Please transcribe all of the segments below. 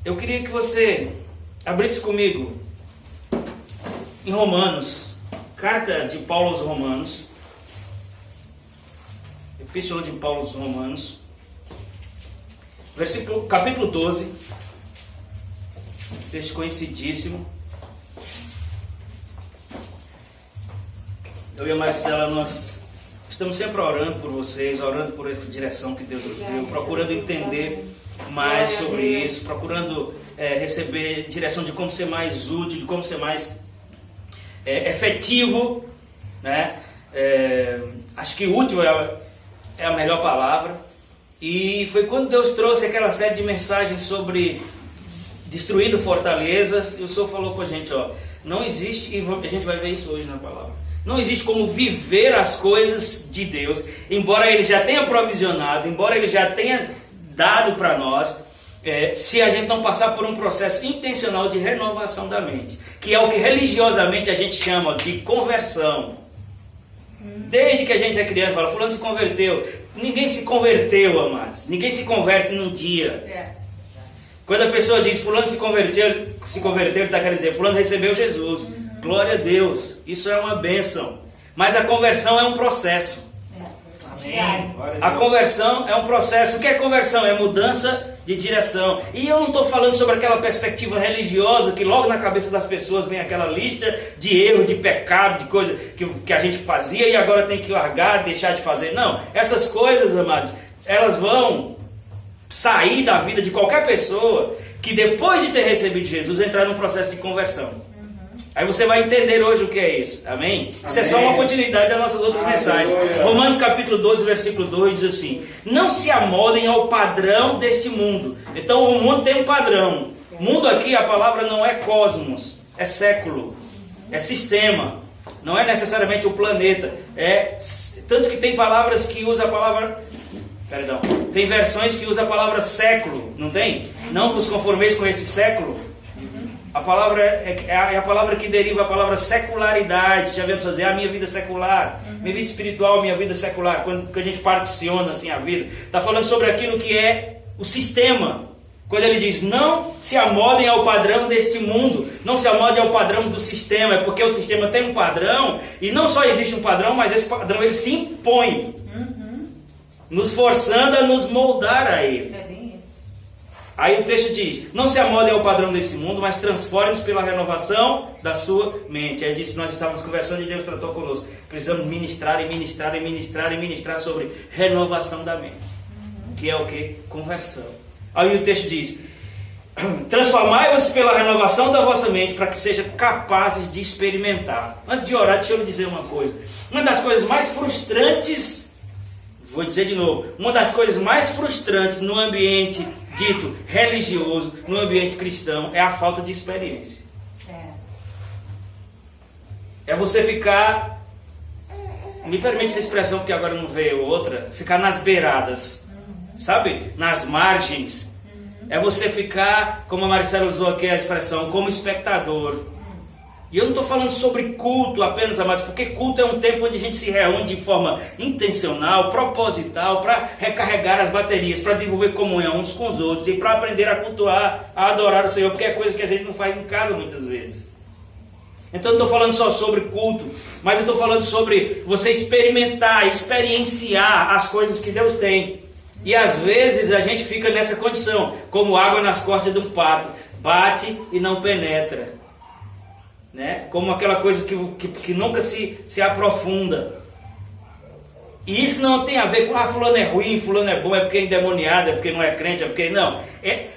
Eu queria que você abrisse comigo em Romanos, carta de Paulo aos Romanos, Epístola de Paulo aos Romanos, capítulo 12, texto conhecidíssimo. Eu e a Marcela, nós estamos sempre orando por vocês, orando por essa direção que Deus nos deu, procurando entender mais sobre isso, procurando receber direção de como ser mais útil, de como ser mais efetivo, né? Acho que útil é a melhor palavra. E foi quando Deus trouxe aquela série de mensagens sobre destruindo fortalezas, e o Senhor falou com a gente, não existe, e a gente vai ver isso hoje na palavra, não existe como viver as coisas de Deus, embora Ele já tenha provisionado, embora Ele já tenha dado para nós, se a gente não passar por um processo intencional de renovação da mente, que é o que religiosamente a gente chama de conversão. Desde que a gente é criança, fala, fulano se converteu. Ninguém se converteu, amados. Ninguém se converte num dia. Quando a pessoa diz, fulano se converteu, ele está querendo dizer, fulano recebeu Jesus. Glória a Deus. Isso é uma bênção. Mas a conversão é um processo. Amém. A conversão é um processo. O que é conversão? É mudança de direção. E eu não estou falando sobre aquela perspectiva religiosa que logo na cabeça das pessoas vem aquela lista de erro, de pecado, de coisa que a gente fazia e agora tem que largar, deixar de fazer. Não, essas coisas, amados, elas vão sair da vida de qualquer pessoa que depois de ter recebido Jesus entrar num processo de conversão. Aí você vai entender hoje o que é isso. Amém? Isso é só uma continuidade das nossas outras mensagens. Romanos capítulo 12, versículo 2 diz assim: não se amoldem ao padrão deste mundo. Então o mundo tem um padrão. Mundo aqui, a palavra não é cosmos, é século, é sistema. Não é necessariamente o planeta. Tanto que tem palavras que usam a palavra... Perdão. Tem versões que usam a palavra século, não tem? Não vos conformeis com esse século. A palavra é a palavra que deriva a palavra secularidade. Já vemos fazer a minha vida secular, minha vida espiritual, minha vida secular. Quando a gente particiona assim a vida, está falando sobre aquilo que é o sistema. Quando ele diz, não se amoldem ao padrão deste mundo, não se amoldem ao padrão do sistema, é porque o sistema tem um padrão, e não só existe um padrão, mas esse padrão ele se impõe, nos forçando a nos moldar a ele. Aí o texto diz, não se amoldem ao padrão desse mundo, mas transformem-se pela renovação da sua mente. Aí disse, nós estávamos conversando e Deus tratou conosco. Precisamos ministrar e ministrar e ministrar e ministrar sobre renovação da mente. Que é o que? Conversão. Aí o texto diz, transformai-vos pela renovação da vossa mente para que sejam capazes de experimentar. Antes de orar, deixa eu lhe dizer uma coisa. Uma das coisas mais frustrantes, vou dizer de novo, uma das coisas mais frustrantes no ambiente dito religioso, no ambiente cristão, é a falta de experiência. É você ficar, me permite essa expressão porque agora não veio outra, ficar nas beiradas, sabe? Nas margens. É você ficar, como a Marcela usou aqui a expressão, como espectador. E eu não estou falando sobre culto apenas, amados, porque culto é um tempo onde a gente se reúne de forma intencional, proposital, para recarregar as baterias, para desenvolver comunhão uns com os outros e para aprender a cultuar, a adorar o Senhor, porque é coisa que a gente não faz em casa muitas vezes. Então eu não estou falando só sobre culto, mas eu estou falando sobre você experimentar, experienciar as coisas que Deus tem. E às vezes a gente fica nessa condição, como água nas costas de um pato, bate e não penetra. Né? Como aquela coisa que nunca se aprofunda. E isso não tem a ver com fulano é ruim, fulano é bom, é porque é endemoniado, é porque não é crente, é porque não.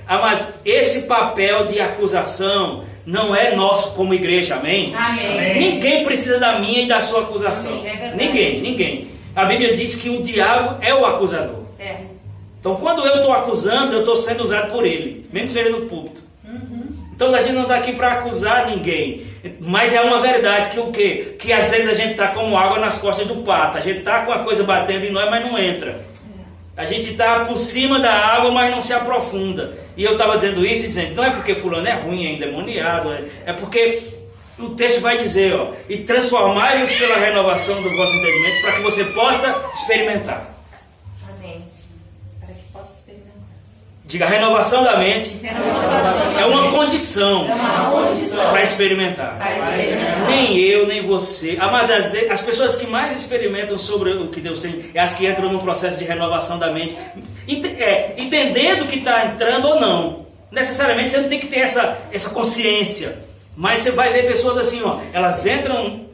Mas esse papel de acusação não é nosso como igreja, amém? Amém. Ninguém precisa da minha e da sua acusação. Ninguém. A Bíblia diz que o diabo é o acusador. Então quando eu estou acusando, eu estou sendo usado por ele, mesmo que seja no púlpito. Então a gente não está aqui para acusar ninguém. Mas é uma verdade que o quê? Que às vezes a gente está como água nas costas do pato. A gente está com a coisa batendo em nós, mas não entra. A gente está por cima da água, mas não se aprofunda. E eu estava dizendo isso e dizendo, não é porque fulano é ruim, é endemoniado. É porque o texto vai dizer, e transformai-os pela renovação do vosso entendimento para que você possa experimentar. Amém. Para que possa experimentar. Diga, a renovação da mente é uma condição para experimentar. Nem eu, nem você. Mas as pessoas que mais experimentam sobre o que Deus tem é as que entram num processo de renovação da mente, entendendo que está entrando ou não. Necessariamente você não tem que ter essa consciência. Mas você vai ver pessoas assim, ó, elas entram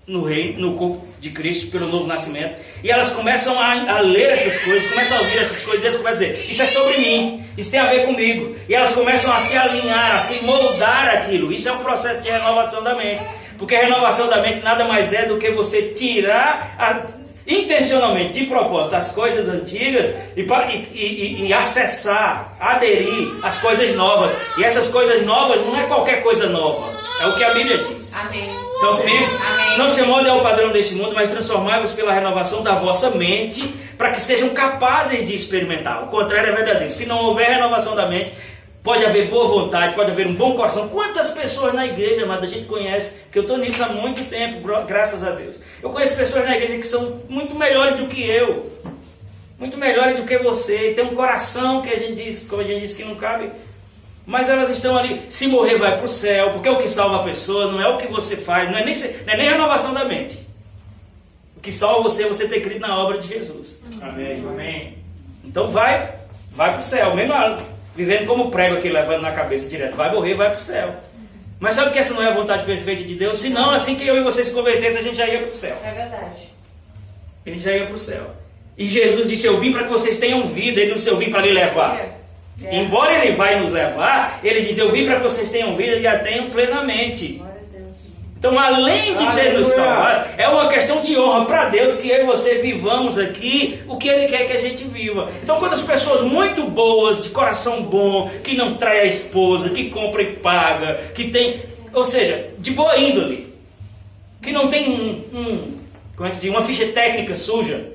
no reino, no corpo de Cristo, pelo novo nascimento, e elas começam a ler essas coisas, começam a ouvir essas coisas, e elas começam a dizer, isso é sobre mim, isso tem a ver comigo, e elas começam a se alinhar, a se moldar aquilo. Isso é um processo de renovação da mente, porque a renovação da mente nada mais é do que você tirar intencionalmente, de propósito, as coisas antigas e acessar, aderir às coisas novas. E essas coisas novas não é qualquer coisa nova, é o que a Bíblia diz. Amém. Estão comigo? Amém. Não se molde ao padrão deste mundo, mas transformai-vos pela renovação da vossa mente, para que sejam capazes de experimentar. O contrário é verdadeiro. Se não houver renovação da mente, pode haver boa vontade, pode haver um bom coração. Quantas pessoas na igreja, amada, a gente conhece, que eu estou nisso há muito tempo, graças a Deus. Eu conheço pessoas na igreja que são muito melhores do que eu, muito melhores do que você, e tem um coração que a gente diz, como a gente disse, que não cabe. Mas elas estão ali, se morrer vai para o céu, porque o que salva a pessoa não é o que você faz, não é nem renovação da mente. O que salva você é você ter crido na obra de Jesus. Amém. Amém. Então vai para o céu, mesmo vivendo como prego aqui, levando na cabeça direto. Vai morrer, vai para o céu. Mas sabe que essa não é a vontade perfeita de Deus? Senão, assim que eu e você se convertessem, a gente já ia para o céu. É verdade. A gente já ia para o céu. E Jesus disse, eu vim para que vocês tenham vida. Ele não disse, eu vim para lhe levar. Embora Ele vai nos levar, Ele diz, eu vim para que vocês tenham vida e a tenham plenamente. Então, além de ter nos salvado, é uma questão de honra para Deus que eu e você vivamos aqui o que Ele quer que a gente viva. Então, quantas pessoas muito boas, de coração bom, que não trai a esposa, que compra e paga, que tem, ou seja, de boa índole, que não tem como é que diz, uma ficha técnica suja.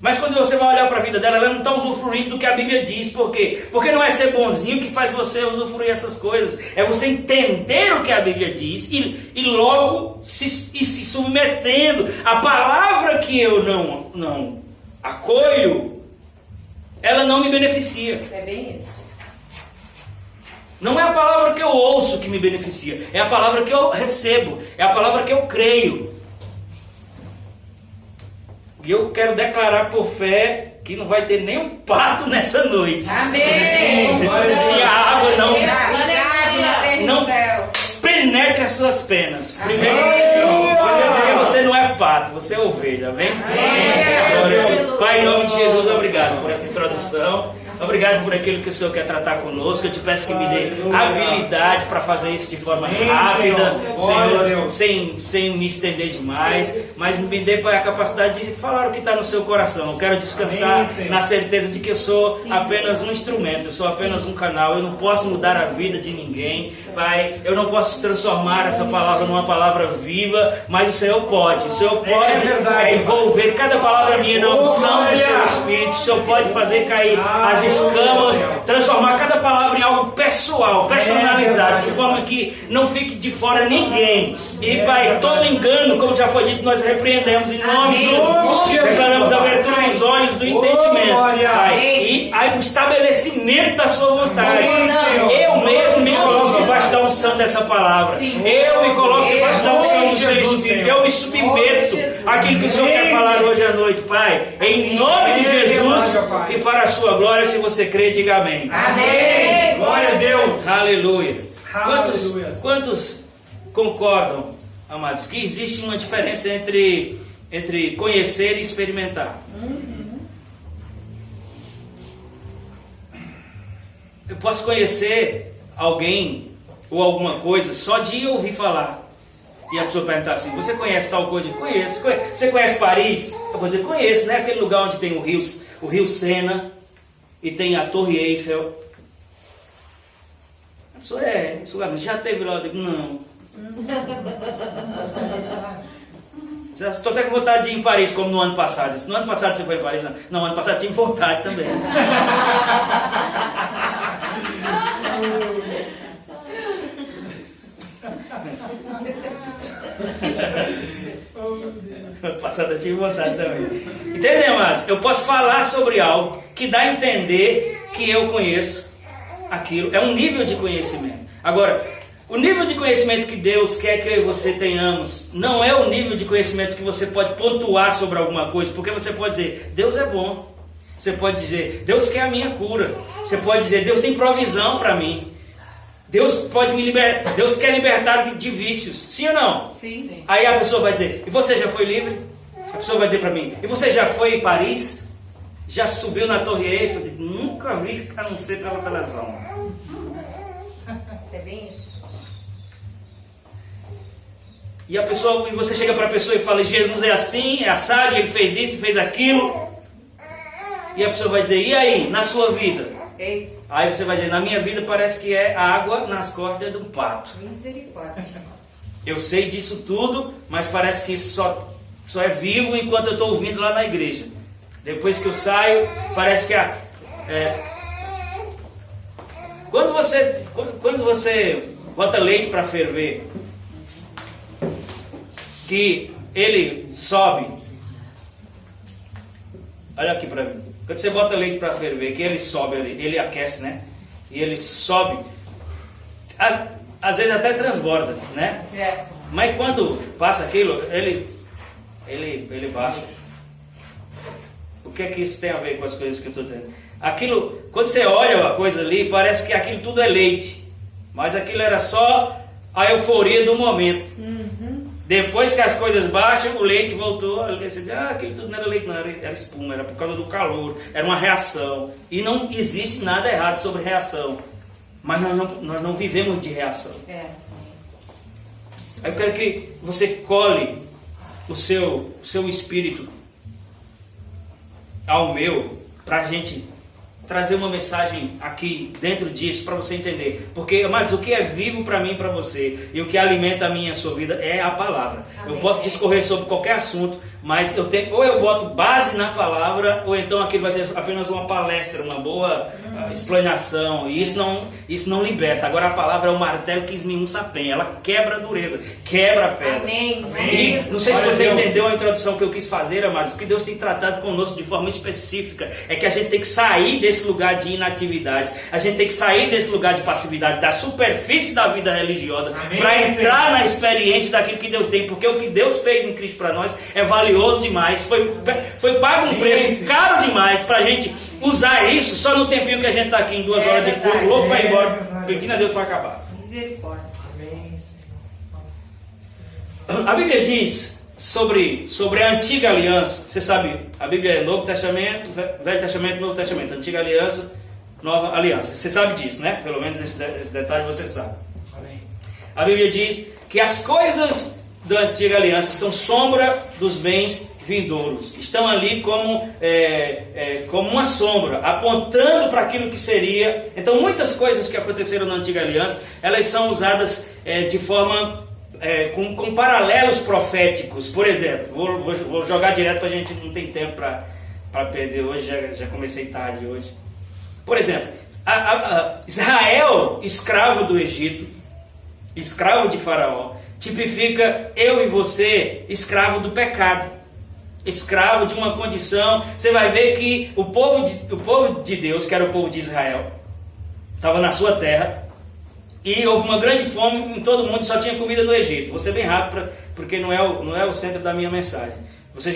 Mas quando você vai olhar para a vida dela, ela não está usufruindo do que a Bíblia diz. Por quê? Porque não é ser bonzinho que faz você usufruir essas coisas. É você entender o que a Bíblia diz e logo se submetendo. A palavra que eu não acolho, ela não me beneficia. É bem isso. Não é a palavra que eu ouço que me beneficia. É a palavra que eu recebo. É a palavra que eu creio. E eu quero declarar por fé que não vai ter nenhum pato nessa noite. Amém. E a água não céu. penetre as suas penas. Primeiro, porque você não é pato, você é ovelha. Amém? Glória a Deus. Pai, em nome de Jesus, obrigado por essa introdução. Obrigado por aquilo que o Senhor quer tratar conosco. Eu te peço que me dê habilidade para fazer isso de forma rápida, Senhor, sem me estender demais, mas me dê, Pai, a capacidade de falar o que está no seu coração. Eu quero descansar na certeza de que eu sou apenas um instrumento, eu sou apenas um canal. Eu não posso mudar a vida de ninguém, Pai. Eu não posso transformar essa palavra numa palavra viva, mas o Senhor pode. O Senhor pode envolver cada palavra minha na unção do seu Espírito. O Senhor pode fazer cair as escamas, transformar cada palavra em algo pessoal, personalizado, de forma que não fique de fora ninguém. E, Pai, todo engano, como já foi dito, nós repreendemos em nome de Jesus. Declaramos a abertura dos olhos do entendimento, Pai, e o estabelecimento da sua vontade. Eu mesmo me coloco debaixo da unção dessa palavra. Eu me coloco debaixo da unção do seu Espírito. Eu me submeto àquilo que o Senhor quer falar hoje à noite, Pai. Em nome de Jesus e para a sua glória. Se você crê, diga amém. Amém. Glória a Deus. Aleluia. Aleluia. Quantos concordam, amados, que existe uma diferença entre conhecer e experimentar? Eu posso conhecer alguém ou alguma coisa só de ouvir falar. E a pessoa perguntar assim, você conhece tal coisa? Conheço. Você conhece Paris? Eu vou dizer, conheço, né? Aquele lugar onde tem o rio Sena e tem a Torre Eiffel. A pessoa esse lugar já teve lá? Eu digo, não. Estou até com vontade de ir em Paris, como no ano passado. No ano passado você foi em Paris? Não, no ano passado tive vontade também. Ano passado eu tive vontade também. Entendeu, mas eu posso falar sobre algo que dá a entender que eu conheço aquilo. É um nível de conhecimento. Agora, o nível de conhecimento que Deus quer que eu e você tenhamos não é o nível de conhecimento que você pode pontuar sobre alguma coisa, porque você pode dizer, Deus é bom. Você pode dizer, Deus quer a minha cura. Você pode dizer, Deus tem provisão para mim. Deus pode me libertar. Deus quer libertar de vícios. Sim ou não? Sim. Aí a pessoa vai dizer, e você já foi livre? A pessoa vai dizer para mim, e você já foi em Paris? Já subiu na Torre Eiffel? Eu digo, nunca vi, a não ser pela televisão. É bem isso. E a pessoa, e você chega para a pessoa e fala, Jesus é assim, é assado, ele fez isso, fez aquilo. E a pessoa vai dizer, e aí, na sua vida? Ei, Aí você vai dizer, na minha vida parece que é água nas costas de um pato. misericórdia. Eu sei disso tudo, mas parece que só é vivo enquanto eu estou ouvindo lá na igreja. Depois que eu saio, parece que quando você bota leite para ferver, que ele sobe. Olha aqui para mim. Quando você bota leite para ferver, que ele sobe ali, ele aquece, né? E ele sobe. Às vezes até transborda, né? É. Mas quando passa aquilo, ele baixa. O que é que isso tem a ver com as coisas que eu estou dizendo? Aquilo, quando você olha a coisa ali, parece que aquilo tudo é leite. Mas aquilo era só a euforia do momento. Depois que as coisas baixam, o leite voltou. Você diz, aquilo tudo não era leite, não, era espuma, era por causa do calor, era uma reação. E não existe nada errado sobre reação. Mas nós não vivemos de reação. É. Eu quero que você cole o seu espírito ao meu, para a gente trazer uma mensagem aqui dentro disso, para você entender. Porque, amados, o que é vivo para mim e para você, e o que alimenta a minha e a sua vida, é a palavra. Amém. Eu posso discorrer sobre qualquer assunto, mas ou eu boto base na palavra, ou então aquilo vai ser apenas uma palestra, uma boa explanação, e isso não liberta. Agora a palavra é o martelo que esmiuça a penha, ela quebra a dureza, quebra a pedra. Amém. E não sei se você entendeu a introdução que eu quis fazer, amados. O que Deus tem tratado conosco de forma específica é que a gente tem que sair desse lugar de inatividade, a gente tem que sair desse lugar de passividade, da superfície da vida religiosa, para entrar na experiência daquilo que Deus tem, porque o que Deus fez em Cristo para nós é valioso demais, foi pago um preço caro demais para a gente usar isso só no tempinho que a gente está aqui em 2 horas de culto, louco para ir embora, pedindo a Deus para acabar. Misericórdia. A Bíblia diz sobre a antiga aliança. Você sabe, a Bíblia é Novo Testamento, Velho Testamento, Novo Testamento, antiga aliança, nova aliança. Você sabe disso, né? Pelo menos esse detalhe você sabe. Amém. A Bíblia diz que as coisas da antiga aliança são sombra dos bens vindouros. Estão ali como uma sombra, apontando para aquilo que seria. Então, muitas coisas que aconteceram na antiga aliança, elas são usadas de forma com paralelos proféticos. Por exemplo, vou jogar direto para a gente não tem tempo para perder hoje, já comecei tarde hoje. Por exemplo, Israel, escravo do Egito, escravo de Faraó, tipifica eu e você, escravo do pecado, escravo de uma condição. Você vai ver que o povo de Deus, que era o povo de Israel, estava na sua terra, e houve uma grande fome em todo mundo, só tinha comida no Egito. Vou ser bem rápido, porque não é o centro da minha mensagem.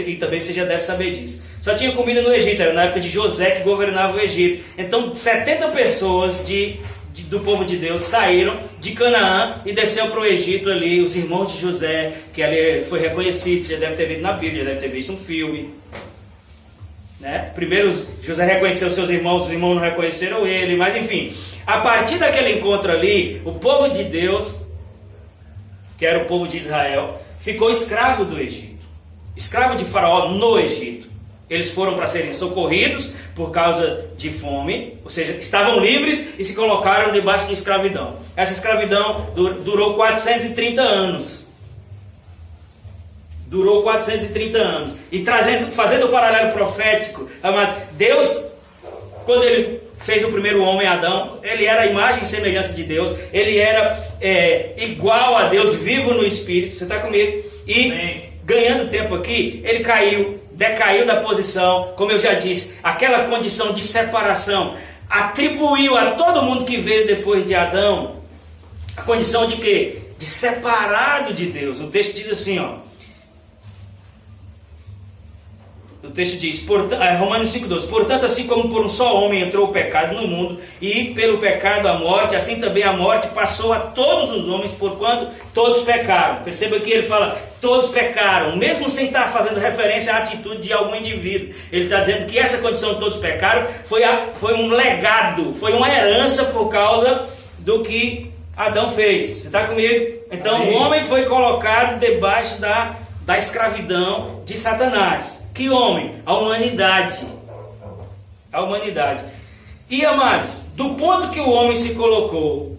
E também você já deve saber disso. Só tinha comida no Egito, era na época de José que governava o Egito. Então 70 pessoas do povo de Deus saíram de Canaã e desceu para o Egito ali, os irmãos de José, que ali foi reconhecido, você já deve ter lido na Bíblia, já deve ter visto um filme. Né? Primeiro José reconheceu seus irmãos, os irmãos não reconheceram ele, mas enfim, a partir daquele encontro ali, o povo de Deus, que era o povo de Israel, ficou escravo do Egito, escravo de Faraó no Egito. Eles foram para serem socorridos por causa de fome, ou seja, estavam livres e se colocaram debaixo de escravidão. Essa escravidão durou 430 anos. Durou 430 anos. E fazendo o paralelo profético, amados, Deus, quando Ele fez o primeiro homem, Adão, ele era a imagem e semelhança de Deus, ele era igual a Deus, vivo no Espírito. Você está comigo? E Amém. Ganhando tempo aqui, ele decaiu da posição, como eu já disse, aquela condição de separação. atribuiu a todo mundo que veio depois de Adão a condição de quê? De separado de Deus. O texto diz assim, ó. O texto diz, Romanos 5,12: portanto, assim como por um só homem entrou o pecado no mundo, e pelo pecado a morte, assim também a morte passou a todos os homens, porquanto todos pecaram. Perceba que ele fala, todos pecaram, mesmo sem estar fazendo referência à atitude de algum indivíduo. Ele está dizendo que essa condição de todos pecaram foi um legado, foi uma herança por causa do que Adão fez. Você está comigo? Então, amém. O homem foi colocado debaixo da escravidão de Satanás. Que homem? A humanidade. A humanidade. E, amados, do ponto que o homem se colocou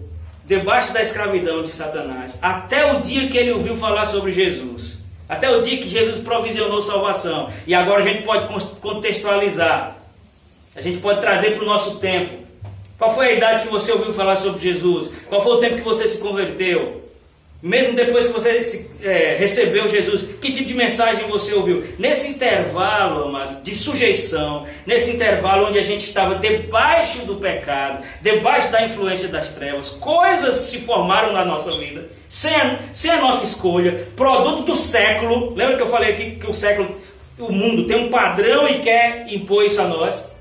debaixo da escravidão de Satanás, até o dia que ele ouviu falar sobre Jesus, até o dia que Jesus provisionou salvação, e agora a gente pode contextualizar, a gente pode trazer para o nosso tempo. Qual foi a idade que você ouviu falar sobre Jesus? Qual foi o tempo que você se converteu? Mesmo depois que você recebeu Jesus, que tipo de mensagem você ouviu? Nesse intervalo, mas de sujeição, nesse intervalo onde a gente estava debaixo do pecado, debaixo da influência das trevas, coisas se formaram na nossa vida, sem a nossa escolha, produto do século. Lembra que eu falei aqui que o mundo tem um padrão e quer impor isso a nós?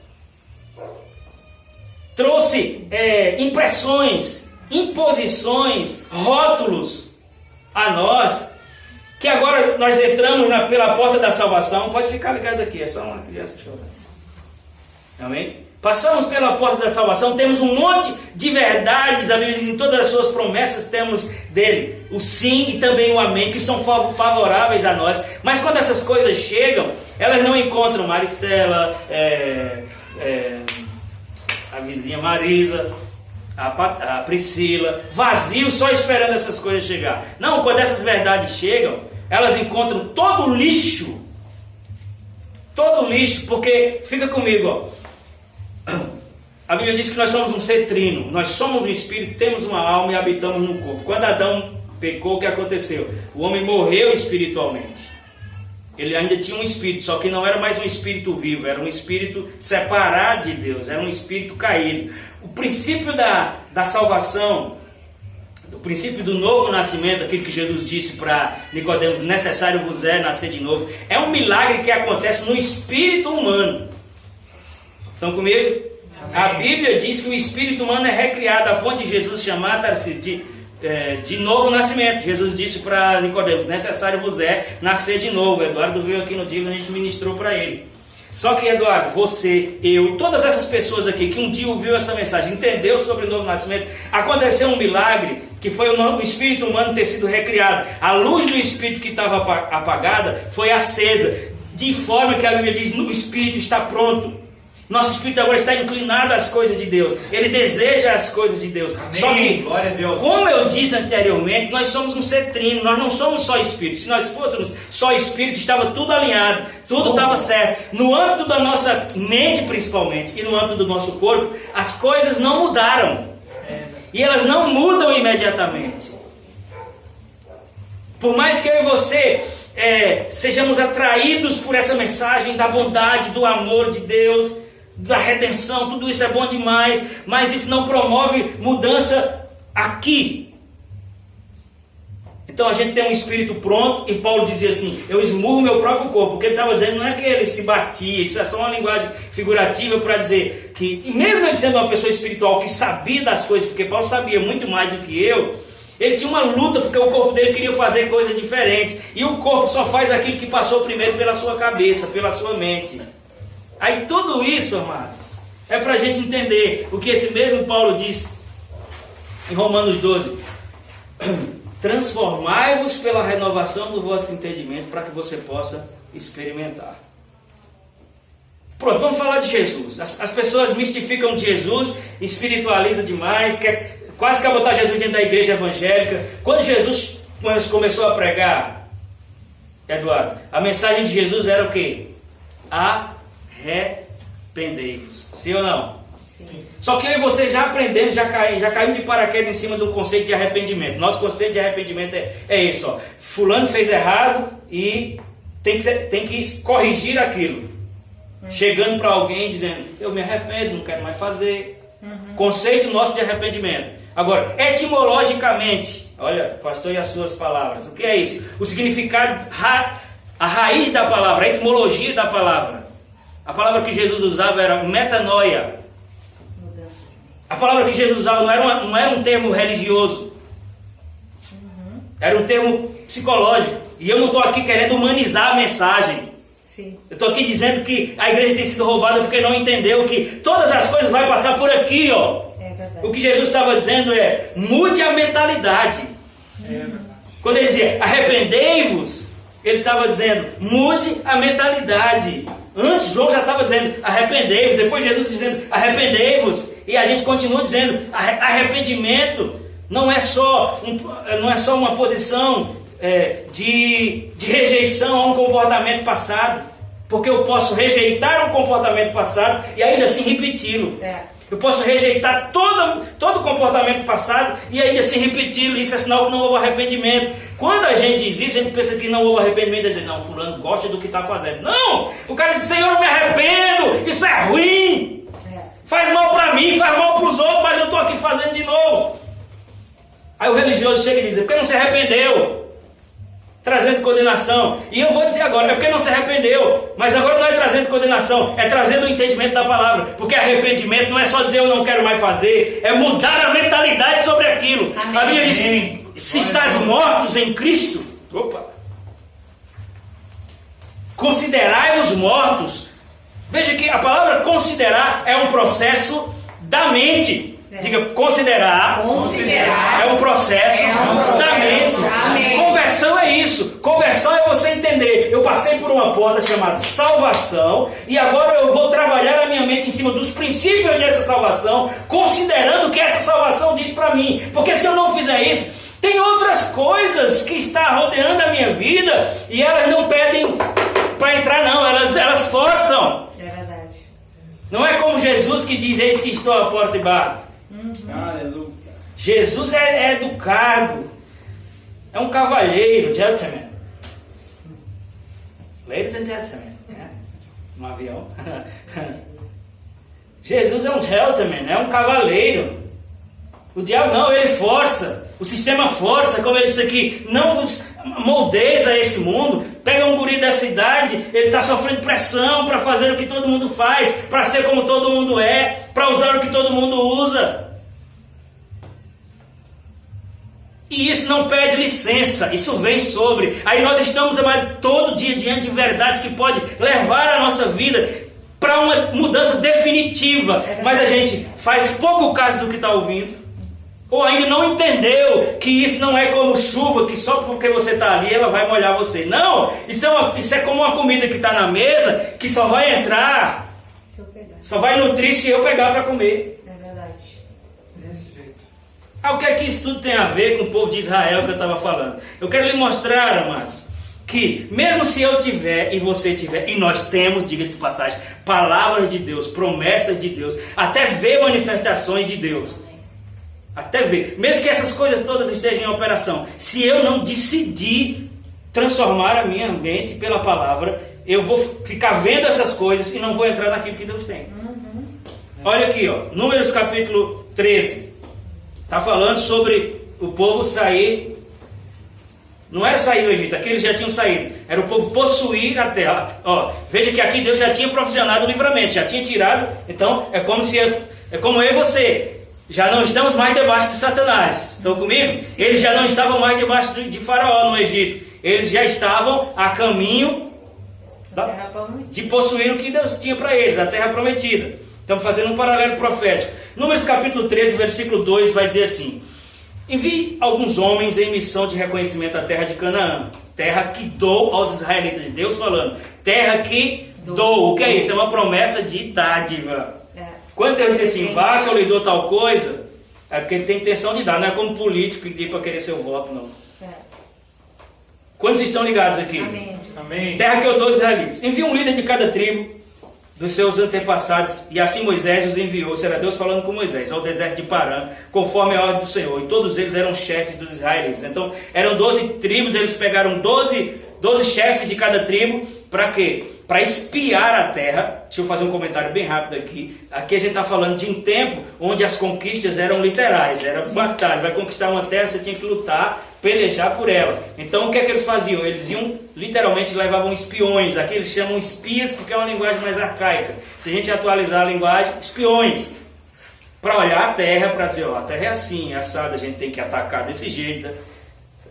Trouxe impressões, imposições, rótulos a nós, que agora nós entramos pela porta da salvação. Pode ficar ligado aqui, é só uma criança chorando. Amém? Passamos pela porta da salvação, temos um monte de verdades, a Bíblia diz, em todas as suas promessas temos dele o sim e também o amém, que são favoráveis a nós. Mas quando essas coisas chegam, elas não encontram Maristela, a vizinha Marisa, a Priscila, vazio, só esperando essas coisas chegar. Não, quando essas verdades chegam, elas encontram todo o lixo, porque, fica comigo, ó. A Bíblia diz que nós somos um ser trino, nós somos um espírito, temos uma alma e habitamos no corpo. Quando Adão pecou, o que aconteceu? O homem morreu espiritualmente. Ele ainda tinha um espírito, só que não era mais um espírito vivo, era um espírito separado de Deus, era um espírito caído. O princípio da salvação, o princípio do novo nascimento, aquilo que Jesus disse para Nicodemos, necessário vos é nascer de novo, é um milagre que acontece no espírito humano. Estão comigo? Amém. A Bíblia diz que o espírito humano é recriado a ponto de Jesus chamar de novo nascimento. Jesus disse para Nicodemos, necessário vos é nascer de novo. Eduardo veio aqui no dia que a gente ministrou para ele. Só que, Eduardo, você, eu, todas essas pessoas aqui que um dia ouviu essa mensagem, entendeu sobre o novo nascimento, aconteceu um milagre, que foi o espírito humano ter sido recriado. A luz do espírito que estava apagada foi acesa, de forma que a Bíblia diz, o espírito está pronto. Nosso espírito agora está inclinado às coisas de Deus. Ele deseja as coisas de Deus. Amém. Só que, glória a Deus, como eu disse anteriormente, nós somos um ser trino. Nós não somos só espírito. Se nós fôssemos só espírito, estava tudo alinhado. Tudo estava certo. No âmbito da nossa mente, principalmente, e no âmbito do nosso corpo, as coisas não mudaram. E elas não mudam imediatamente. Por mais que eu e você sejamos atraídos por essa mensagem da bondade, do amor de Deus, da redenção, tudo isso é bom demais, mas isso não promove mudança aqui. Então a gente tem um espírito pronto, e Paulo dizia assim, eu esmurro meu próprio corpo, porque ele estava dizendo, não é que ele se batia, isso é só uma linguagem figurativa para dizer que, mesmo ele sendo uma pessoa espiritual que sabia das coisas, porque Paulo sabia muito mais do que eu, ele tinha uma luta porque o corpo dele queria fazer coisas diferentes, e o corpo só faz aquilo que passou primeiro pela sua cabeça, pela sua mente. Aí tudo isso, amados, é para a gente entender o que esse mesmo Paulo diz em Romanos 12. Transformai-vos pela renovação do vosso entendimento, para que você possa experimentar. Pronto, vamos falar de Jesus. As pessoas mistificam Jesus, espiritualizam demais, quase quer botar Jesus dentro da igreja evangélica. Quando Jesus começou a pregar, Eduardo, a mensagem de Jesus era o quê? Arrependei-vos. Sim ou não? Sim. Só que eu e você já aprendemos, já caímos de paraquedas em cima do conceito de arrependimento. Nosso conceito de arrependimento é isso, ó. Fulano fez errado e tem que corrigir aquilo. Chegando para alguém dizendo, eu me arrependo, não quero mais fazer. Conceito nosso de arrependimento. Agora, etimologicamente, olha, pastor, e as suas palavras, o que é isso? O significado, a raiz da palavra, a etimologia da palavra. A palavra que Jesus usava era metanoia. A palavra que Jesus usava não era um termo religioso. Era um termo psicológico. E eu não estou aqui querendo humanizar a mensagem. Sim. Eu estou aqui dizendo que a igreja tem sido roubada porque não entendeu que todas as coisas vão passar por aqui, ó. É verdade. O que Jesus estava dizendo é, mude a mentalidade. Quando ele dizia, arrependei-vos, ele estava dizendo, mude a mentalidade. Antes, João já estava dizendo, arrependei-vos. Depois Jesus dizendo, arrependei-vos. E a gente continua dizendo, arrependimento não é só uma posição de rejeição a um comportamento passado. Porque eu posso rejeitar um comportamento passado e ainda assim repeti-lo. Eu posso rejeitar todo o comportamento passado e ainda assim repeti-lo. Isso é sinal que não houve arrependimento. Quando a gente diz isso, a gente pensa que não houve arrependimento. E diz, não, fulano gosta do que está fazendo. Não! O cara diz, Senhor, eu me arrependo. Isso é ruim. Faz mal para mim, faz mal para os outros, mas eu estou aqui fazendo de novo. Aí o religioso chega e diz, porque não se arrependeu? Trazendo condenação. E eu vou dizer agora, é porque não se arrependeu. Mas agora não é trazendo condenação, é trazendo o entendimento da palavra. Porque arrependimento não é só dizer eu não quero mais fazer, é mudar a mentalidade sobre aquilo. Amém. A Bíblia diz, se estás mortos em Cristo, considerai-vos mortos. Veja que a palavra considerar é um processo da mente. Diga, considerar é um processo da mente. Conversão é isso. Conversão é você entender. Eu passei por uma porta chamada salvação e agora eu vou trabalhar a minha mente em cima dos princípios dessa salvação, considerando o que essa salvação diz para mim. Porque se eu não fizer isso, tem outras coisas que estão rodeando a minha vida e elas não pedem para entrar não, elas forçam. É verdade. Não é como Jesus que diz, eis que estou à porta e bato. Aleluia. Jesus é educado, é um cavalheiro, gentleman. Ladies and gentlemen, um avião. Jesus é um gentleman, é um cavaleiro. O diabo não, ele força, o sistema força, como ele disse aqui, não vos moldeis a esse mundo. Pega um guri dessa idade, ele está sofrendo pressão para fazer o que todo mundo faz, para ser como todo mundo é, para usar o que todo mundo usa. E isso não pede licença, isso vem sobre. Aí nós estamos todo dia diante de verdades que pode levar a nossa vida para uma mudança definitiva. Mas a gente faz pouco caso do que está ouvindo. Ou ainda não entendeu que isso não é como chuva, que só porque você está ali ela vai molhar você. Não, isso é como uma comida que está na mesa, que só vai entrar, só vai nutrir se eu pegar para comer. É verdade. Desse jeito. O que é que isso tudo tem a ver com o povo de Israel que eu estava falando? Eu quero lhe mostrar, amados, que mesmo se eu tiver e você tiver, e nós temos, diga-se de passagem, palavras de Deus, promessas de Deus, até ver manifestações de Deus. Até ver, mesmo que essas coisas todas estejam em operação, se eu não decidir transformar a minha mente pela palavra, eu vou ficar vendo essas coisas e não vou entrar naquilo que Deus tem. Olha aqui, ó, Números capítulo 13, está falando sobre o povo sair. Não era sair do Egito, aqui eles já tinham saído, era o povo possuir a terra. Ó, veja que aqui Deus já tinha provisionado o livramento, já tinha tirado. Então é como eu e você. Já não estamos mais debaixo de Satanás. Estão comigo? Eles já não estavam mais debaixo de Faraó no Egito. Eles já estavam a caminho de possuir o que Deus tinha para eles, a terra prometida. Estamos fazendo um paralelo profético. Números capítulo 13, versículo 2 vai dizer assim: envie alguns homens em missão de reconhecimento à terra de Canaã, terra que dou aos israelitas. Deus falando, terra que dou. O que é isso? É uma promessa de dádiva. Quando Deus diz assim, vá que eu lhe dou tal coisa, é porque ele tem intenção de dar, não é como político que diz para querer seu voto, não. Quantos estão ligados aqui? Amém. Amém. Terra que eu dou aos israelitas. Envia um líder de cada tribo dos seus antepassados, e assim Moisés os enviou. Será Deus falando com Moisés, ao deserto de Parã, conforme a ordem do Senhor. E todos eles eram chefes dos israelitas. Então, eram 12 tribos, eles pegaram 12 chefes de cada tribo, para quê? para espiar a terra. Deixa eu fazer um comentário bem rápido aqui. Aqui a gente está falando de um tempo onde as conquistas eram literais, era batalha. Vai conquistar uma terra, você tinha que lutar, pelejar por ela. Então o que é que eles faziam? Eles iam, literalmente levavam espiões. Aqui eles chamam espias porque é uma linguagem mais arcaica. Se a gente atualizar a linguagem, espiões. Para olhar a terra, para dizer, ó, a terra é assim, é assada, a gente tem que atacar desse jeito.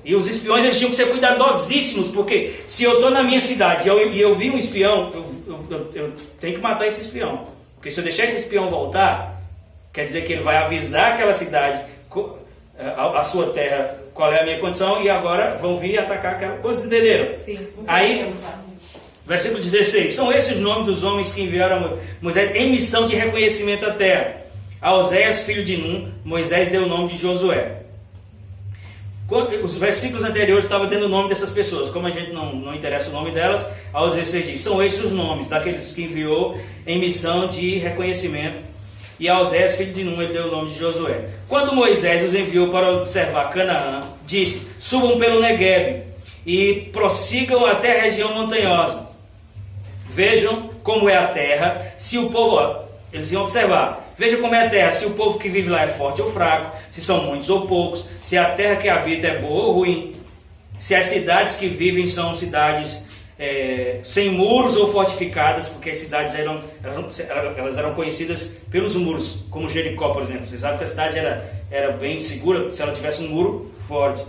E os espiões eles tinham que ser cuidadosíssimos, porque se eu estou na minha cidade e eu vi um espião, eu tenho que matar esse espião. Porque se eu deixar esse espião voltar, quer dizer que ele vai avisar aquela cidade, a sua terra, qual é a minha condição, e agora vão vir atacar aquela coisa, entenderam? Sim. Aí, versículo 16, são esses os nomes dos homens que enviaram Moisés em missão de reconhecimento à terra. A Oséias, filho de Num, Moisés deu o nome de Josué. Os versículos anteriores estavam dizendo o nome dessas pessoas. Como a gente não interessa o nome delas, aos 16 diz, são esses os nomes daqueles que enviou em missão de reconhecimento. E a Oséias, filho de Num, ele deu o nome de Josué. Quando Moisés os enviou para observar Canaã, disse, subam pelo Neguebe e prossigam até a região montanhosa. Vejam como é a terra, se o povo... Eles iam observar. Veja como é a terra, se o povo que vive lá é forte ou fraco, se são muitos ou poucos, se a terra que habita é boa ou ruim, se as cidades que vivem são cidades sem muros ou fortificadas, porque as cidades elas eram conhecidas pelos muros, como Jericó, por exemplo. Vocês sabem que a cidade era bem segura se ela tivesse um muro forte.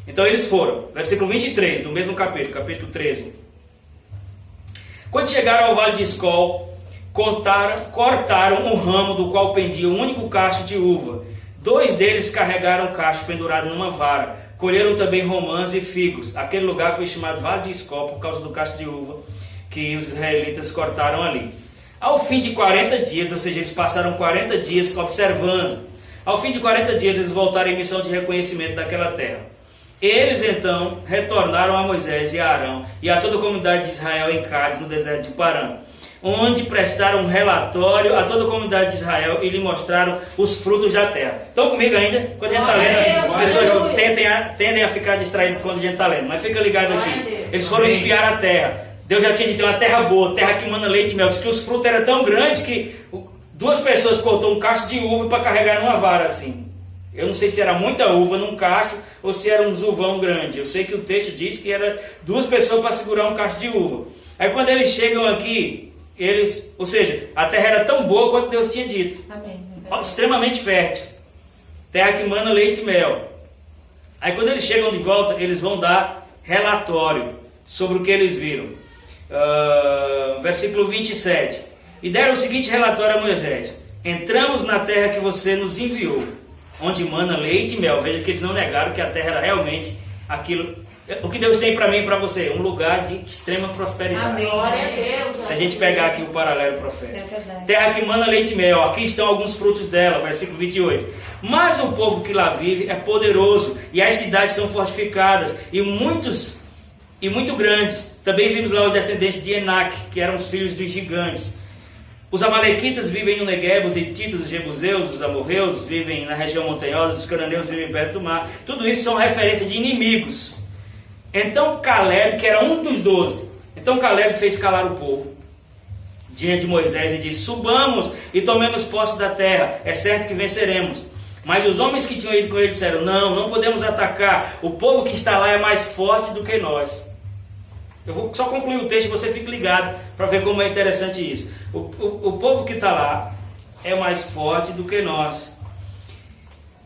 Então eles foram. Versículo 23 do mesmo capítulo 13. Quando chegaram ao vale de Escol, cortaram um ramo do qual pendia um único cacho de uva. 2 deles carregaram o cacho pendurado numa vara. Colheram também romãs e figos. Aquele lugar foi chamado Vale de Escol por causa do cacho de uva que os israelitas cortaram ali. Ao fim de 40 dias, ou seja, eles passaram 40 dias observando. Ao fim de 40 dias, eles voltaram em missão de reconhecimento daquela terra. Eles então retornaram a Moisés e a Arão e a toda a comunidade de Israel em Cádiz, no deserto de Parã, onde prestaram um relatório a toda a comunidade de Israel e lhe mostraram os frutos da terra. Estão comigo ainda? Quando a gente está lendo, as pessoas tendem a ficar distraídas quando a gente está lendo, mas fica ligado aqui. Eles foram espiar a terra. Deus já tinha dito, uma terra boa, terra que mana leite e mel. Diz que os frutos eram tão grandes que 2 pessoas cortou um cacho de uva para carregar numa vara assim. Eu não sei se era muita uva num cacho ou se era um zuvão grande. Eu sei que o texto diz que era 2 pessoas para segurar um cacho de uva. Aí quando eles chegam aqui, ou seja, a terra era tão boa quanto Deus tinha dito. Amém. Extremamente fértil. Terra que mana leite e mel. Aí quando eles chegam de volta, eles vão dar relatório sobre o que eles viram. Versículo 27. E deram o seguinte relatório a Moisés: entramos na terra que você nos enviou, onde mana leite e mel. Veja que eles não negaram que a terra era realmente aquilo. O que Deus tem para mim e para você? Um lugar de extrema prosperidade. Amém. Glória a Deus. Se a gente pegar aqui o paralelo profético. É verdade. Terra que mana leite e mel. Aqui estão alguns frutos dela. Versículo 28. Mas o povo que lá vive é poderoso, e as cidades são fortificadas, e muito grandes. Também vimos lá os descendentes de Enac, que eram os filhos dos gigantes. Os amalequitas vivem no Negueb, os hititas, os jebuseus, os amorreus vivem na região montanhosa, os cananeus vivem perto do mar. Tudo isso são referências de inimigos. Então Caleb, que era um dos 12, então Caleb fez calar o povo diante de Moisés e disse: subamos e tomemos posse da terra, é certo que venceremos. Mas os homens que tinham ido com ele disseram: não podemos atacar, o povo que está lá é mais forte do que nós. Eu vou só concluir o texto e você fique ligado para ver como é interessante isso. O povo que está lá é mais forte do que nós.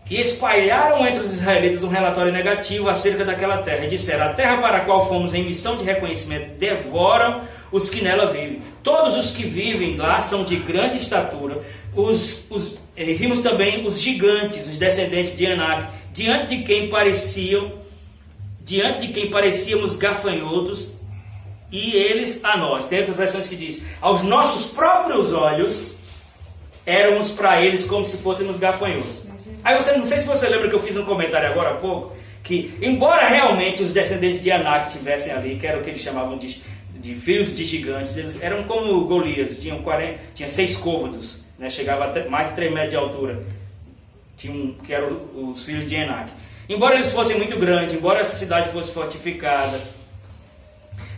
E espalharam entre os israelitas um relatório negativo acerca daquela terra. E disseram: a terra para a qual fomos em missão de reconhecimento devoram os que nela vivem. Todos os que vivem lá são de grande estatura. Vimos também os gigantes, os descendentes de Enac, diante de quem parecíamos gafanhotos, e eles a nós. Tem outras versões que diz: aos nossos próprios olhos éramos para eles como se fôssemos gafanhotos. Aí não sei se você lembra que eu fiz um comentário agora há pouco, que embora realmente os descendentes de Anak estivessem ali, que era o que eles chamavam de filhos de gigantes, eles eram como Golias, tinha 6 côvados, né, chegava a mais de 3 metros de altura, que eram os filhos de Enac. Embora eles fossem muito grandes, embora essa cidade fosse fortificada,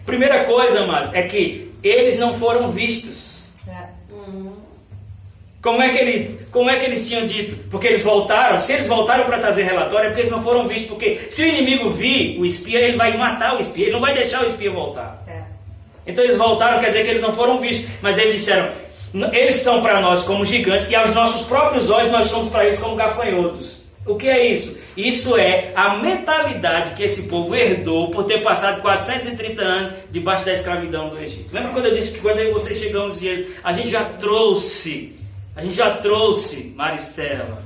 Primeira coisa, amados, é que eles não foram vistos. Como é que eles tinham dito? Porque eles voltaram. Se eles voltaram para trazer relatório, é porque eles não foram vistos. Porque se o inimigo vir o espia, ele vai matar o espia. Ele não vai deixar o espia voltar. Então eles voltaram, quer dizer que eles não foram vistos. Mas eles disseram, eles são para nós como gigantes, e aos nossos próprios olhos nós somos para eles como gafanhotos. O que é isso? Isso é a mentalidade que esse povo herdou por ter passado 430 anos debaixo da escravidão do Egito. Lembra quando eu disse que quando eu e você chegamos de Egito, a gente já trouxe, Maristela,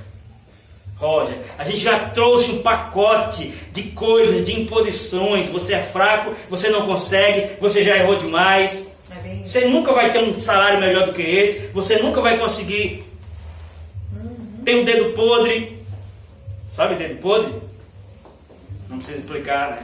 Roger, a gente já trouxe um pacote de coisas, de imposições. Você é fraco, você não consegue, você já errou demais. Você nunca vai ter um salário melhor do que esse, você nunca vai conseguir. Tem um dedo podre. Sabe dedo podre? Não precisa explicar, né?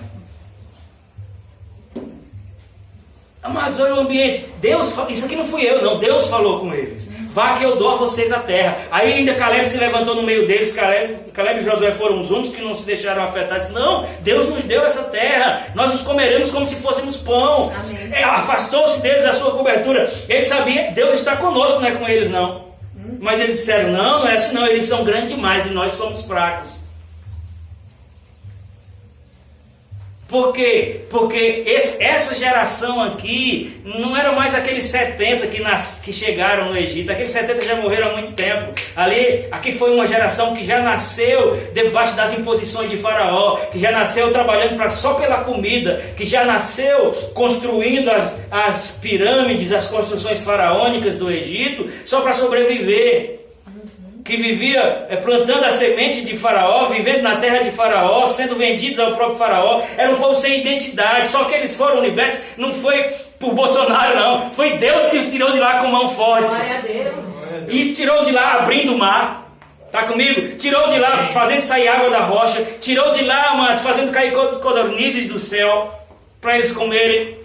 Amados, olha o ambiente. Deus, isso aqui não fui eu, não. Deus falou com eles. Vá que eu dou a vocês a terra. Aí ainda Caleb se levantou no meio deles. Caleb e Josué foram os únicos que não se deixaram afetar. Disse, não, Deus nos deu essa terra. Nós os comeremos como se fôssemos pão. Afastou-se deles a sua cobertura. Ele sabia, Deus está conosco, não é com eles não. Mas eles disseram, não é assim não. Eles são grandes demais e nós somos fracos. Por quê? Porque essa geração aqui não era mais aqueles 70 que chegaram no Egito. Aqueles 70 já morreram há muito tempo. Aqui foi uma geração que já nasceu debaixo das imposições de Faraó, que já nasceu trabalhando só pela comida, que já nasceu construindo as pirâmides, as construções faraônicas do Egito, só para sobreviver. Que vivia plantando a semente de Faraó, vivendo na terra de Faraó, sendo vendidos ao próprio Faraó. Era um povo sem identidade, só que eles foram libertos, não foi por Bolsonaro não, foi Deus que os tirou de lá com mão forte. Glória a Deus. E tirou de lá abrindo o mar, tá comigo? Tirou de lá fazendo sair água da rocha, tirou de lá, mas fazendo cair codornizes do céu, para eles comerem.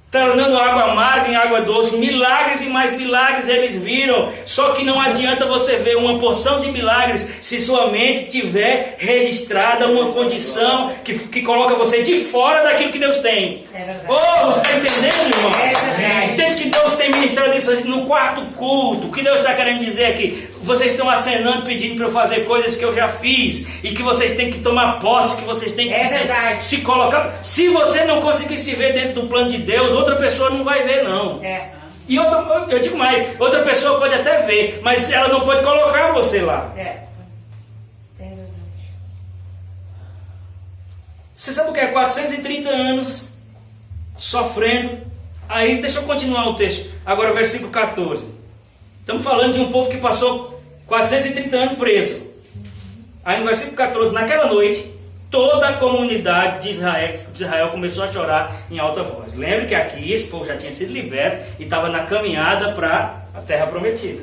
Tornando água amarga em água doce, milagres e mais milagres eles viram. Só que não adianta você ver uma porção de milagres se sua mente tiver registrada uma condição que coloca você de fora daquilo que Deus tem. É verdade. Oh, você está entendendo, irmão? É verdade. Entende que Deus tem ministrado isso no quarto culto. O que Deus está querendo dizer aqui? Vocês estão acenando, pedindo para eu fazer coisas que eu já fiz e que vocês têm que tomar posse, que vocês têm que se colocar. Se você não conseguir se ver dentro do plano de Deus, outra pessoa não vai ver, não. E eu digo mais, outra pessoa pode até ver, mas ela não pode colocar você lá. É verdade. Você sabe o que é? 430 anos sofrendo. Aí, deixa eu continuar o texto. Agora, versículo 14. Estamos falando de um povo que passou 430 anos preso. Aí no versículo 14, naquela noite, toda a comunidade de Israel começou a chorar em alta voz. Lembre que aqui esse povo já tinha sido liberto e estava na caminhada para a terra prometida.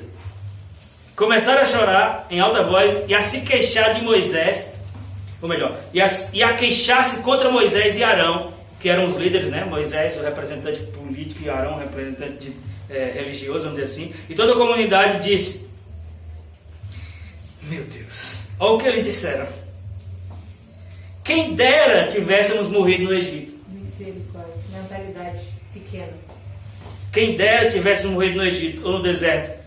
Começaram a chorar em alta voz e a se queixar de Moisés, ou melhor, e a queixar-se contra Moisés e Arão, que eram os líderes, né? Moisés, o representante político, e Arão, o representante religioso, vamos dizer assim. E toda a comunidade disse, meu Deus, olha o que eles disseram. Quem dera tivéssemos morrido no Egito. Misericórdia. Mentalidade pequena. Quem dera tivéssemos morrido no Egito ou no deserto.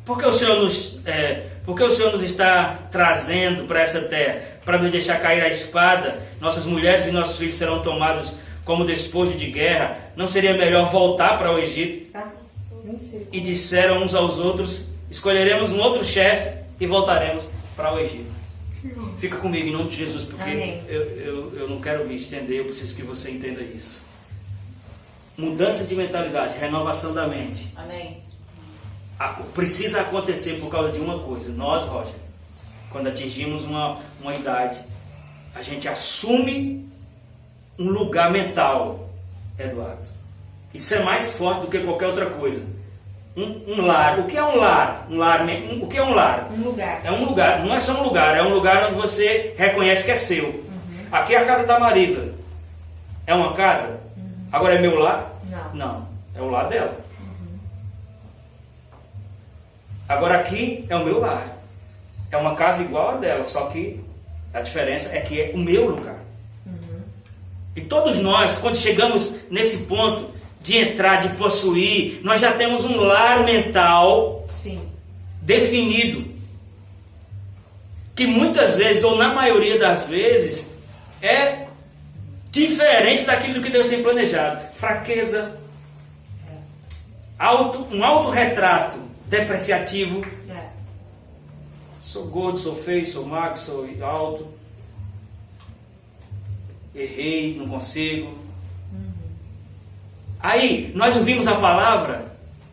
Por que o Senhor nos está trazendo para essa terra? Para nos deixar cair a espada? Nossas mulheres e nossos filhos serão tomados como despojo de guerra. Não seria melhor voltar para o Egito? E disseram uns aos outros, escolheremos um outro chefe e voltaremos para o Egito. Fica comigo em nome de Jesus, porque eu não quero me estender, eu preciso que você entenda isso. Mudança de mentalidade, renovação da mente. Amém. Precisa acontecer por causa de uma coisa. Nós, Roger, quando atingimos uma idade, a gente assume um lugar mental, Eduardo. Isso é mais forte do que qualquer outra coisa. Um lar. O que é um lar? O que é um lar? Um lugar. É um lugar. Não é só um lugar. É um lugar onde você reconhece que é seu. Aqui é a casa da Marisa. É uma casa? Agora é meu lar? Não. É o lar dela. Agora aqui é o meu lar. É uma casa igual a dela, só que a diferença é que é o meu lugar. E todos nós, quando chegamos nesse ponto de entrar, de possuir, nós já temos um lar mental Sim. definido. Que muitas vezes, ou na maioria das vezes, é diferente daquilo que Deus tem planejado. Fraqueza, um autorretrato depreciativo. É. Sou gordo, sou feio, sou magro, sou alto. Errei, não consigo. Aí, nós ouvimos a palavra,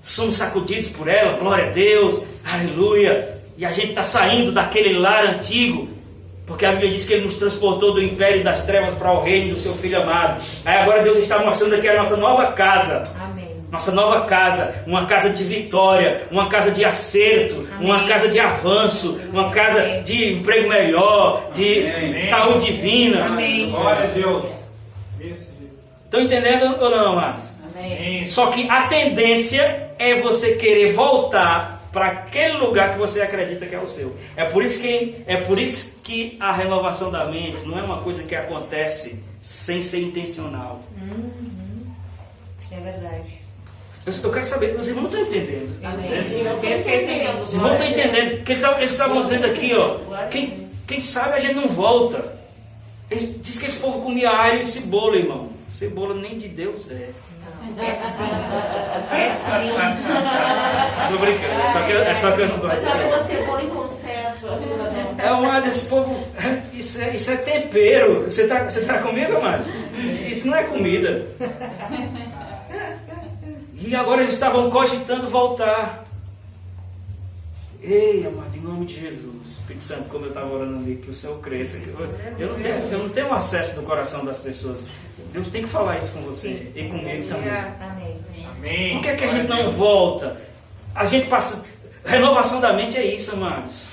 somos sacudidos por ela, glória a Deus, aleluia. E a gente está saindo daquele lar antigo, porque a Bíblia diz que Ele nos transportou do império das trevas para o reino do seu Filho amado. Aí agora Deus está mostrando aqui a nossa nova casa. Amém. Nossa nova casa, uma casa de vitória, uma casa de acerto, Amém. uma casa de avanço, uma casa de emprego melhor, de Amém. saúde divina. Amém. Glória a Deus. Estão entendendo ou não, amados? Amém. Só que a tendência é você querer voltar para aquele lugar que você acredita que é o seu. É por isso que a renovação da mente não é uma coisa que acontece sem ser intencional. É verdade. Eu quero saber, os irmãos não estão entendendo. Amém. Né? Perfeitamente. Os irmãos estão entendendo. Que eles estavam dizendo aqui, ó. Quem sabe a gente não volta. Diz que esse povo comia alho e cebola, irmão. Cebola nem de Deus é. É sim. Tô brincando, é só que eu não gosto de cebola. Cebola em conserva. É uma desse povo. Isso é tempero. Você tá comigo, Amado? Isso não é comida. E agora eles estavam cogitando voltar. Ei, amado, em nome de Jesus, Espírito Santo, como eu estava orando ali, que o Senhor cresça. Eu não tenho acesso do coração das pessoas. Deus tem que falar isso com você. Sim. E comigo também. Amém. Amém. Por que a gente não volta? A gente passa. Renovação da mente é isso, amados.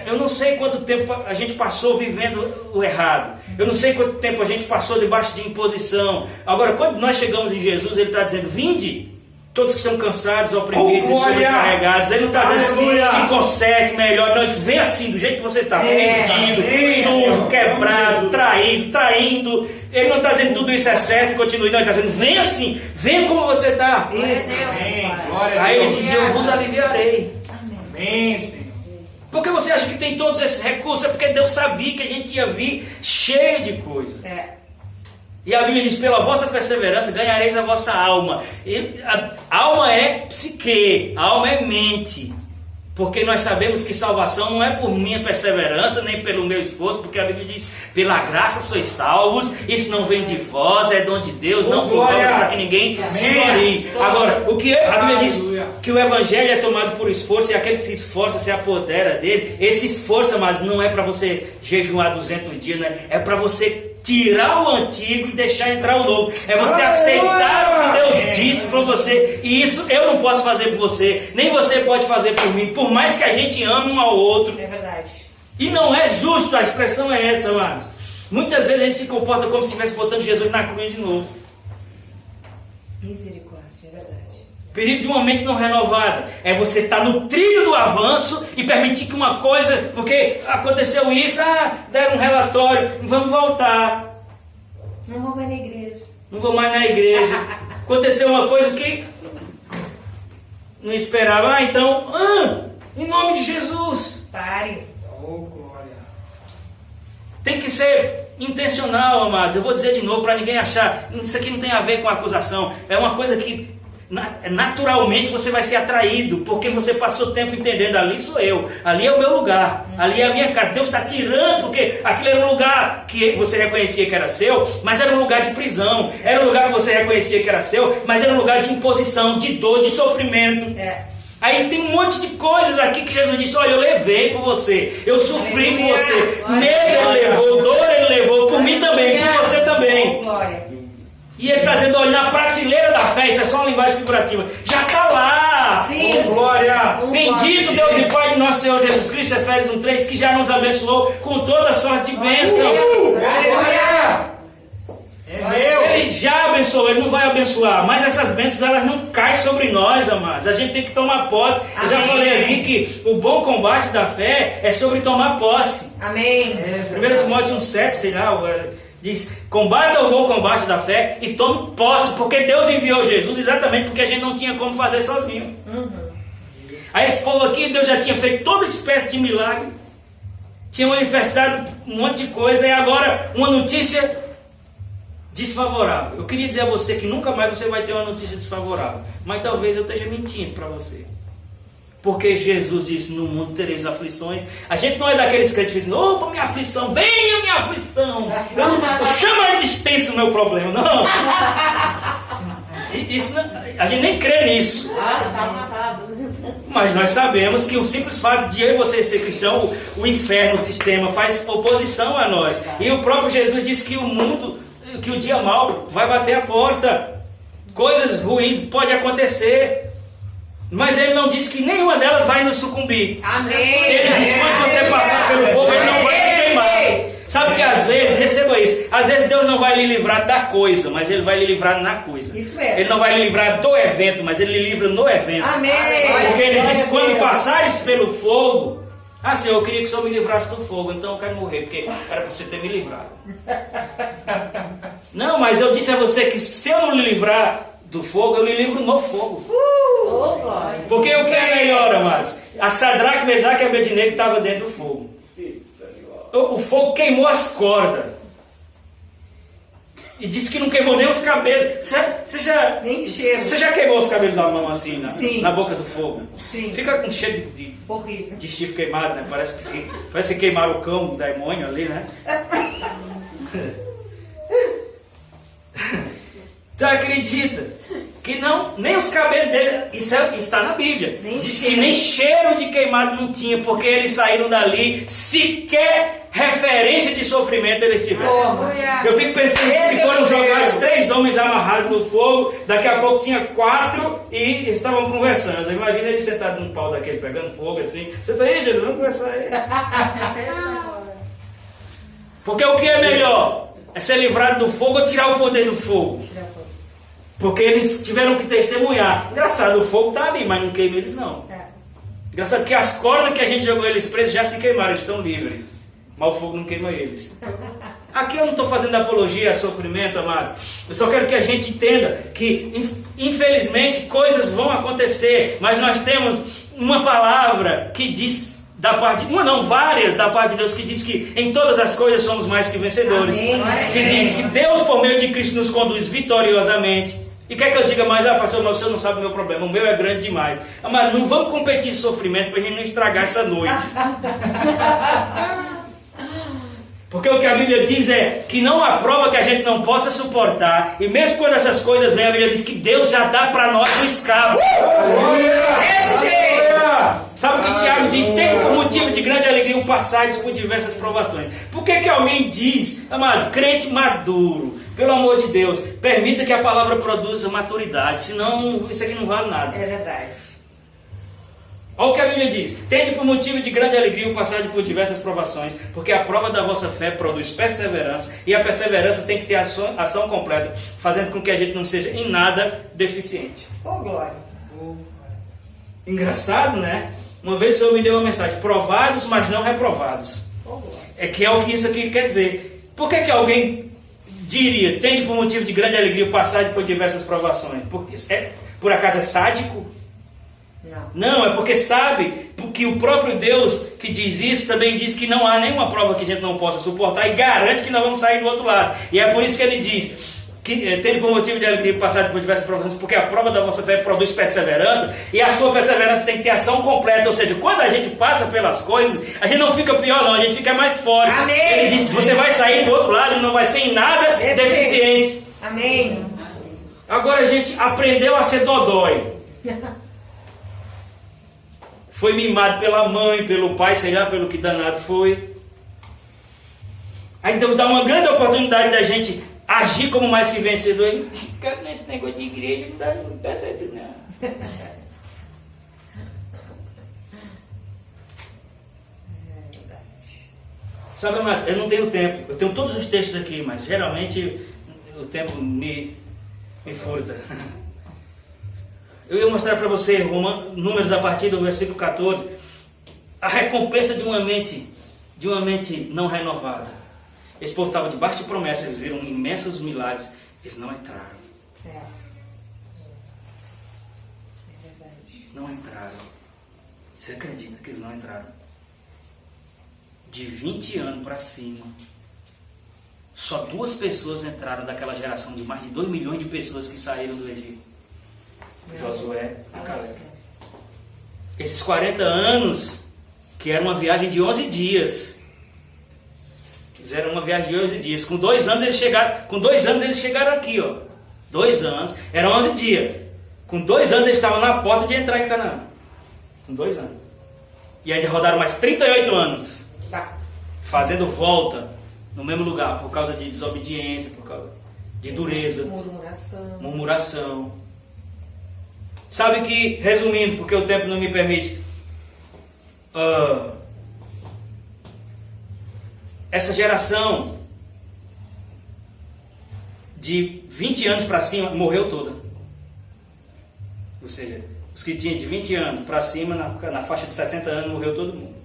Eu não sei quanto tempo a gente passou vivendo o errado. Eu não sei quanto tempo a gente passou debaixo de imposição. Agora, quando nós chegamos em Jesus, Ele está dizendo: vinde, todos que estão cansados, oprimidos e sobrecarregados. Ele não está dizendo: se conserte melhor. Não, ele diz: vem assim, do jeito que você está, fedido, sujo, quebrado, traindo. Ele não está dizendo tudo isso é certo e continue. Não, ele está dizendo: vem assim, vem como você está. Aí ele diz: eu vos aliviarei. Amém, Senhor. Por que você acha que tem todos esses recursos? É porque Deus sabia que a gente ia vir cheio de coisa. E a Bíblia diz: pela vossa perseverança ganhareis a vossa alma. E a alma é psique, a alma é mente. Porque nós sabemos que salvação não é por minha perseverança, nem pelo meu esforço, porque a Bíblia diz: pela graça sois salvos, isso não vem de vós, é dom de Deus, não por vós, para que ninguém se glorie. Agora, o que a Bíblia diz que o Evangelho é tomado por esforço, e aquele que se esforça se apodera dele. Esse esforço, mas não é para você jejuar 200 dias, né? É para você tirar o antigo e deixar entrar o novo. É você aceitar o que Deus disse para você. E isso eu não posso fazer por você, nem você pode fazer por mim, por mais que a gente ame um ao outro. É verdade. E não é justo, a expressão é essa, amados. Muitas vezes a gente se comporta como se estivesse botando Jesus na cruz de novo. Misericórdia, é verdade. O perigo de uma mente não renovada é você estar no trilho do avanço e permitir que uma coisa, porque aconteceu isso, deram um relatório, vamos voltar. Não vou mais na igreja. Não vou mais na igreja. Aconteceu uma coisa que não esperava. Então, em nome de Jesus. Pare. Oh, glória. Tem que ser intencional, amados. Eu vou dizer de novo para ninguém achar. Isso aqui não tem a ver com acusação. É uma coisa que naturalmente você vai ser atraído, porque você passou tempo entendendo: ali sou eu, ali é o meu lugar, ali é a minha casa. Deus está tirando, porque aquilo era um lugar que você reconhecia que era seu, mas era um lugar de prisão, era um lugar que você reconhecia que era seu, mas era um lugar de imposição, de dor, de sofrimento. Aí tem um monte de coisas aqui que Jesus disse: olha, eu levei por você, eu sofri por você, medo ele levou, dor ele levou, por mim também, por você também. Glória. E ele está dizendo: olha, na prateleira da fé, isso é só uma linguagem figurativa, já está lá. Sim. Oh, glória. Bendito Deus e Pai de nosso Senhor Jesus Cristo, Efésios 1:3, que já nos abençoou com toda sorte de bênção. Aleluia. É meu. Ele já abençoou, Ele não vai abençoar, mas essas bênçãos elas não caem sobre nós, amados. A gente tem que tomar posse. Eu já falei aqui que o bom combate da fé é sobre tomar posse. Amém. 1 Timóteo 1:7, sei lá, Diz, combata o bom combate da fé e tome posse, porque Deus enviou Jesus exatamente porque a gente não tinha como fazer sozinho. Aí esse povo aqui, Deus já tinha feito toda espécie de milagre, tinha manifestado um monte de coisa, e agora uma notícia desfavorável. Eu queria dizer a você que nunca mais você vai ter uma notícia desfavorável, mas talvez eu esteja mentindo para você. Porque Jesus disse, no mundo tereis aflições. A gente não é daqueles crentes que dizem, opa, minha aflição, venha minha aflição. Eu chamo a existência o meu problema. Não. Isso não, a gente nem crê nisso. Mas nós sabemos que o simples fato de eu e você ser cristão, o inferno, o sistema, faz oposição a nós. E o próprio Jesus disse que o mundo, que o dia mau vai bater a porta. Coisas ruins podem acontecer. Mas ele não disse que nenhuma delas vai nos sucumbir. Amém. Ele disse que quando você passar pelo fogo, ele não vai te queimar. Sabe que às vezes, receba isso, às vezes Deus não vai lhe livrar da coisa, mas Ele vai lhe livrar na coisa. Isso mesmo. Ele não vai lhe livrar do evento, mas Ele lhe livra no evento. Amém. Porque Ele Glória disse, a quando Deus. passares pelo fogo, Senhor, eu queria que o Senhor me livrasse do fogo, então eu quero morrer, porque era para você ter me livrado. Não, mas eu disse a você que se eu não lhe livrar do fogo, eu lhe livro no fogo. Porque o que é melhor, amados? A Sadraque, Mesaque e Abednego estavam dentro do fogo. O fogo queimou as cordas. E disse que não queimou nem os cabelos. Nem cheiro. Você já queimou os cabelos da mão assim, Sim. na boca do fogo? Sim. Fica com cheiro Horrível. de chifre queimado, né? Parece que queimaram o cão do demônio ali, né? Então acredita que não, nem os cabelos dele, isso está na Bíblia. Nem Diz cheiro. que nem cheiro de queimado não tinha, porque eles saíram dali, sequer referência de sofrimento eles tiveram. Toma. Eu fico pensando que Esse se é foram o jogados Deus. 3 homens amarrados no fogo, daqui a pouco tinha 4 e estavam conversando. Imagina ele sentado num pau daquele, pegando fogo assim. Você está aí, Jesus? Vamos conversar aí. Porque o que é melhor? É ser livrado do fogo ou tirar o poder do fogo? Porque eles tiveram que testemunhar. Engraçado, o fogo está ali, mas não queima eles não. Engraçado que as cordas que a gente jogou eles presos já se queimaram, eles estão livres. Mas o fogo não queima eles. Aqui eu não estou fazendo apologia a sofrimento, amados. Eu só quero que a gente entenda que, infelizmente, coisas vão acontecer. Mas nós temos uma palavra que diz, da parte, várias da parte de Deus, que diz que em todas as coisas somos mais que vencedores. Amém. Que diz que Deus, por meio de Cristo, nos conduz vitoriosamente. E quer que eu diga mais, pastor, mas o senhor não sabe o meu problema, o meu é grande demais. Mas não vamos competir em sofrimento para a gente não estragar essa noite. Porque o que a Bíblia diz é que não há prova que a gente não possa suportar. E mesmo quando essas coisas vêm, a Bíblia diz que Deus já dá para nós o escape. Desse jeito. Sabe o que Tiago diz? Tende por motivo de grande alegria o passares por diversas provações. Por que alguém diz, amado, crente maduro, pelo amor de Deus, permita que a palavra produza maturidade, senão isso aqui não vale nada. É verdade. Olha o que a Bíblia diz: tende por motivo de grande alegria o passagem por diversas provações, porque a prova da vossa fé produz perseverança, e a perseverança tem que ter ação completa, fazendo com que a gente não seja em nada deficiente. Glória. Engraçado, né? Uma vez o Senhor me deu uma mensagem: provados, mas não reprovados. Glória. É que é o que isso aqui quer dizer. Por que alguém diria, tende por motivo de grande alegria o passagem por diversas provações? Por acaso é sádico? Não, é porque sabe que o próprio Deus que diz isso também diz que não há nenhuma prova que a gente não possa suportar e garante que nós vamos sair do outro lado. E é por isso que ele diz que tende por motivo de alegria passar por diversas provações, porque a prova da vossa fé produz perseverança, e a sua perseverança tem que ter ação completa. Ou seja, quando a gente passa pelas coisas, a gente não fica pior não, a gente fica mais forte. Amém. Ele disse, você vai sair do outro lado e não vai ser em nada deficiente. Amém. Agora a gente aprendeu a ser dodói. Foi mimado pela mãe, pelo pai, sei lá, pelo que danado foi. Aí Deus dá uma grande oportunidade da gente agir como mais que vencedor. Ele fica nesse negócio de igreja, não dá certo não. Sabe, mas eu não tenho tempo. Eu tenho todos os textos aqui, mas geralmente o tempo me furta. Eu ia mostrar para você, Números a partir do versículo 14, a recompensa de uma mente não renovada. Esse povo estava debaixo de promessa, eles viram imensos milagres, eles não entraram. É verdade. Não entraram. Você acredita que eles não entraram? De 20 anos para cima, só 2 pessoas entraram daquela geração de mais de 2 milhões de pessoas que saíram do Egito. Josué e Caleb. Esses 40 anos, que era uma viagem de 11 dias. Fizeram uma viagem de 11 dias. Com 2 anos eles chegaram aqui, ó. 2 anos, eram 11 dias. Com 2 anos eles estavam na porta de entrar em Canaã. Com 2 anos. E ainda rodaram mais 38 anos. Tá. Fazendo volta no mesmo lugar, por causa de desobediência, por causa de dureza, murmuração. Sabe que, resumindo, porque o tempo não me permite, essa geração de 20 anos para cima morreu toda. Ou seja, os que tinham de 20 anos para cima, na faixa de 60 anos, morreu todo mundo.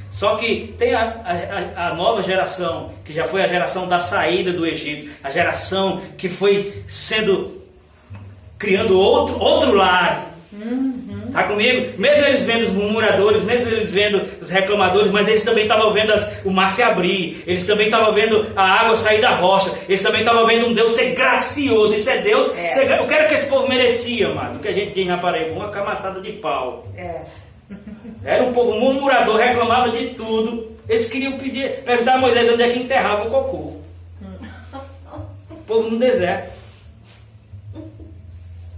Só que tem a nova geração, que já foi a geração da saída do Egito, a geração que foi criando outro lar. Está comigo? Mesmo eles vendo os murmuradores, mesmo eles vendo os reclamadores, mas eles também estavam vendo o mar se abrir, eles também estavam vendo a água sair da rocha, eles também estavam vendo um Deus ser gracioso. Isso é Deus. Eu quero que esse povo merecia, mas o que a gente diz na Paraíba, uma camaçada de pau. Era um povo murmurador, reclamava de tudo. Eles queriam perguntar a Moisés onde é que enterrava o cocô. O povo no deserto.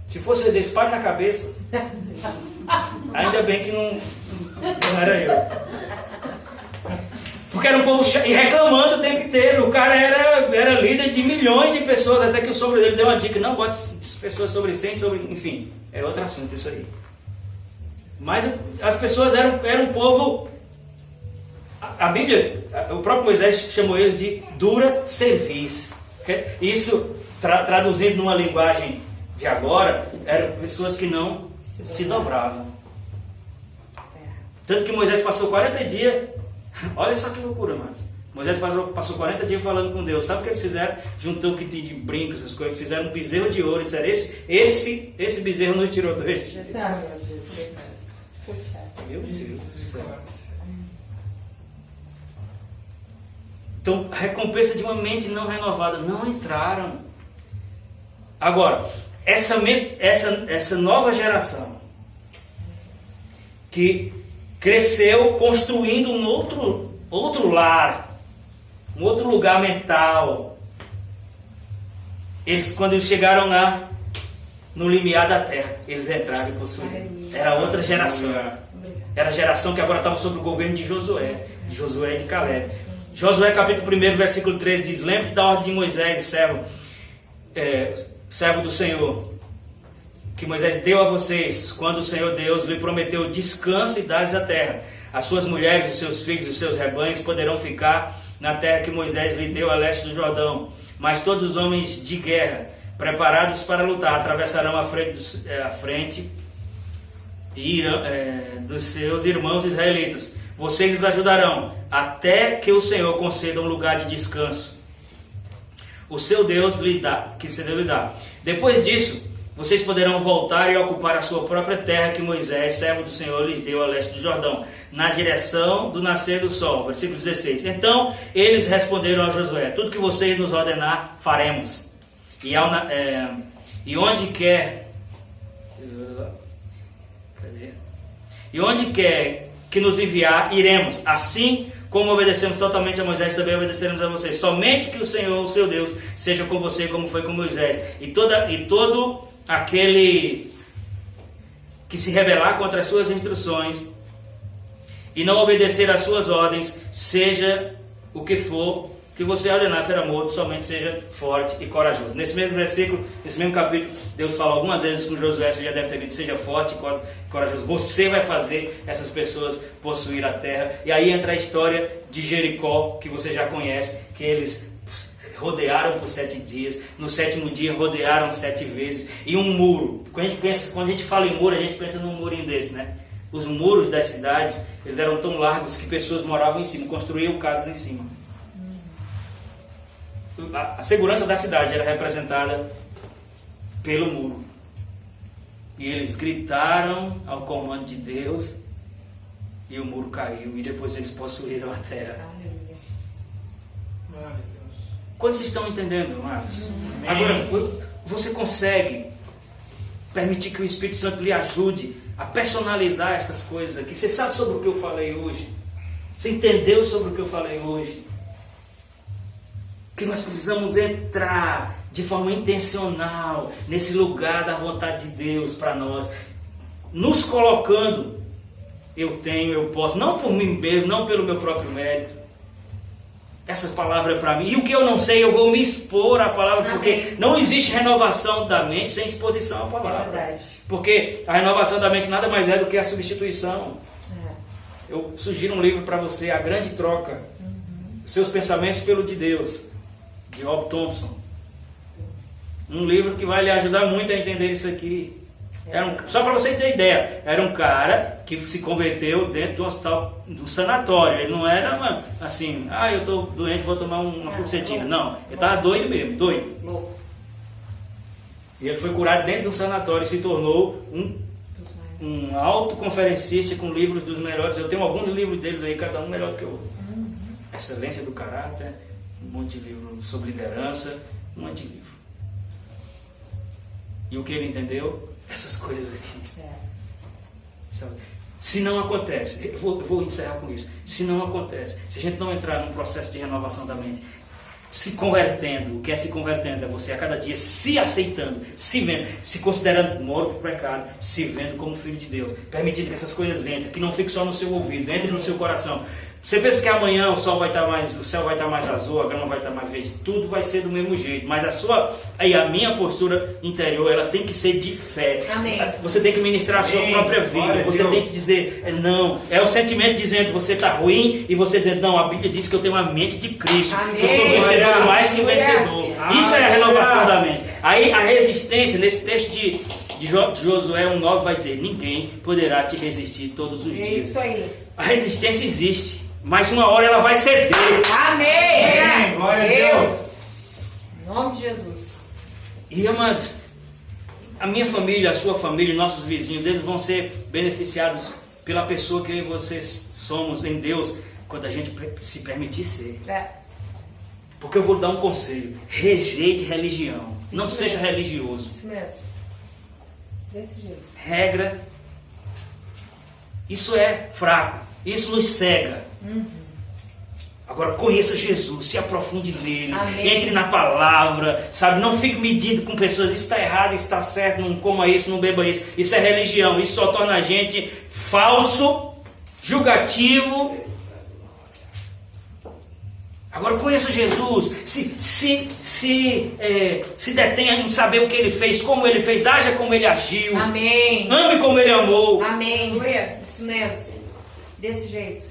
Se fosse eles, espalhe na cabeça. Ainda bem que não era eu. Porque era um povo e reclamando o tempo inteiro. O cara era líder de milhões de pessoas, até que o sogro dele deu uma dica: não bote as pessoas sobre 100, enfim, é outro assunto isso aí. Mas as pessoas eram um povo. A Bíblia, o próprio Moisés chamou eles de dura cerviz. Isso, traduzido numa linguagem de agora, eram pessoas que não se dobravam. Tanto que Moisés passou 40 dias. Olha só que loucura, mas Moisés passou 40 dias falando com Deus. Sabe o que eles fizeram? Juntou um kit de brincos, essas coisas. Fizeram um bezerro de ouro e disseram: esse bezerro nos tirou do Egito. Meu Deus do céu. Então, a recompensa de uma mente não renovada. Não entraram. Agora, essa nova geração que cresceu construindo um outro lar, um outro lugar mental. Quando eles chegaram lá no limiar da terra, eles entraram e possuíram. Era outra geração. Era a geração que agora estava sob o governo de Josué e de Caleb. Josué capítulo 1, versículo 13 diz: lembre-se da ordem de Moisés, servo do Senhor, que Moisés deu a vocês, quando o Senhor Deus lhe prometeu descanso e dar-lhes a terra. As suas mulheres, os seus filhos e os seus rebanhos poderão ficar na terra que Moisés lhe deu a leste do Jordão. Mas todos os homens de guerra, preparados para lutar, atravessarão a frente dos seus irmãos israelitas. Vocês os ajudarão, até que o Senhor conceda um lugar de descanso. O seu Deus lhe dá. Depois disso, vocês poderão voltar e ocupar a sua própria terra que Moisés, servo do Senhor, lhes deu a leste do Jordão, na direção do nascer do sol. Versículo 16. Então eles responderam a Josué: tudo que vocês nos ordenar, faremos. E onde quer que nos enviar, iremos. Assim como obedecemos totalmente a Moisés, também obedeceremos a vocês. Somente que o Senhor, o seu Deus, seja com você como foi com Moisés. E todo aquele que se rebelar contra as suas instruções e não obedecer às suas ordens, seja o que for que você ordenar, será morto. Somente seja forte e corajoso. Nesse mesmo versículo, nesse mesmo capítulo, Deus fala algumas vezes com Josué, você já deve ter dito: seja forte e corajoso. Você vai fazer essas pessoas possuir a terra. E aí entra a história de Jericó, que você já conhece, que eles rodearam por 7 dias, no 7º dia rodearam 7 vezes, e um muro. Quando a gente fala em muro, a gente pensa num murinho desse, né? Os muros das cidades, eles eram tão largos que pessoas moravam em cima, construíam casas em cima. a segurança da cidade era representada pelo muro. E eles gritaram ao comando de Deus e o muro caiu. E depois eles possuíram a terra. Aleluia. Glória a Deus. Quantos estão entendendo, amados? Amém. Agora, você consegue permitir que o Espírito Santo lhe ajude a personalizar essas coisas aqui? Você sabe sobre o que eu falei hoje? Você entendeu sobre o que eu falei hoje? Que nós precisamos entrar de forma intencional nesse lugar da vontade de Deus para nós, nos colocando, eu tenho, eu posso, não por mim mesmo, não pelo meu próprio mérito. Essa palavra é para mim. E o que eu não sei, eu vou me expor à palavra, porque não existe renovação da mente sem exposição à palavra. É verdade. Porque a renovação da mente nada mais é do que a substituição. É. Eu sugiro um livro para você, A Grande Troca. Seus Pensamentos pelo de Deus, de Rob Thompson. Um livro que vai lhe ajudar muito a entender isso aqui. Só para você ter ideia, era um cara que se converteu dentro do hospital, do sanatório. Ele não era assim, eu estou doente, vou tomar uma fluoxetina. Não, ele estava doido mesmo, doido. Louco. E ele foi curado dentro de um sanatório e se tornou um autoconferencista com livros dos melhores. Eu tenho alguns livros deles aí, cada um melhor do que o outro. Excelência do Caráter, um monte de livro sobre liderança, um monte de livro. E o que ele entendeu? Essas coisas aqui. Sabe? Se não acontece, eu vou encerrar com isso. Se não acontece, se a gente não entrar num processo de renovação da mente, se convertendo, o que é se convertendo? É você a cada dia se aceitando, se vendo, se considerando morto para o pecado, se vendo como filho de Deus, permitindo que essas coisas entrem, que não fique só no seu ouvido, entre no seu coração. Você pensa que amanhã o céu vai estar mais azul, a grama vai estar mais verde, tudo vai ser do mesmo jeito, mas a minha postura interior, ela tem que ser de fé. Amém. Você tem que ministrar a sua própria vida, você tem que dizer, não, é o sentimento dizendo, você está ruim, e você dizendo, não, a Bíblia diz que eu tenho a mente de Cristo, Amém. eu sou vencedor mais que vencedor. Isso é a renovação da mente. Aí a resistência, nesse texto de Josué 1,9 vai dizer, ninguém poderá te resistir todos os É dias. isso aí. A resistência existe, mas uma hora ela vai ceder. Amém. Amém. Glória a Deus. Em nome de Jesus. E amados, a minha família, a sua família, nossos vizinhos, eles vão ser beneficiados pela pessoa que eu e vocês somos em Deus, quando a gente se permitir ser. Porque eu vou dar um conselho, rejeite religião, não seja religioso. Isso mesmo. Desse jeito. Regra, isso é fraco, isso nos cega. Agora conheça Jesus, se aprofunde nele, Amém. entre na palavra, sabe? Não fique medindo com pessoas, isso está errado, isso está certo, não coma isso, não beba isso. Isso é religião, isso só torna a gente falso, julgativo. Agora conheça Jesus, se detenha em saber o que ele fez, como ele fez, haja como ele agiu. Amém. Ame como ele amou. Amém. Isso mesmo. Desse jeito.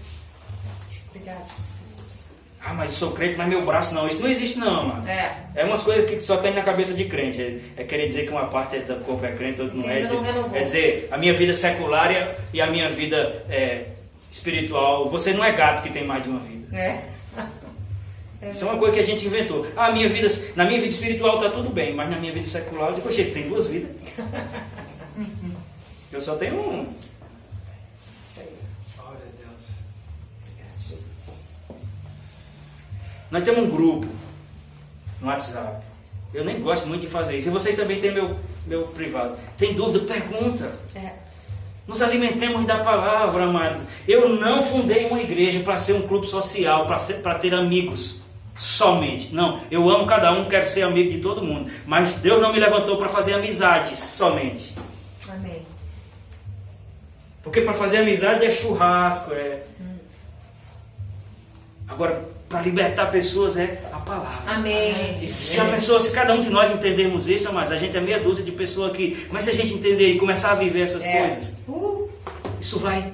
Obrigada. Mas sou crente, mas meu braço não. Isso não existe não, mano. É umas coisas que só tem na cabeça de crente. É querer dizer que uma parte do corpo é crente, outra não é. É dizer, a minha vida secular e a minha vida espiritual. Você não é gato que tem mais de uma vida. Isso é uma coisa que a gente inventou. Na minha vida espiritual está tudo bem, mas na minha vida secular, depois tem duas vidas. Eu só tenho uma. Glória a Deus. Nós temos um grupo no WhatsApp. Eu nem gosto muito de fazer isso. E vocês também têm meu privado. Tem dúvida? Pergunta. Nos alimentemos da palavra, amados. Eu não fundei uma igreja para ser um clube social, para ter amigos somente. Não, eu amo cada um, quero ser amigo de todo mundo. Mas Deus não me levantou para fazer amizades somente. Amém. Porque para fazer amizade é churrasco, Agora, para libertar pessoas é a palavra. Amém. E se cada um de nós entendermos isso, mas a gente é meia dúzia de pessoas que, mas se a gente entender e começar a viver essas coisas, isso vai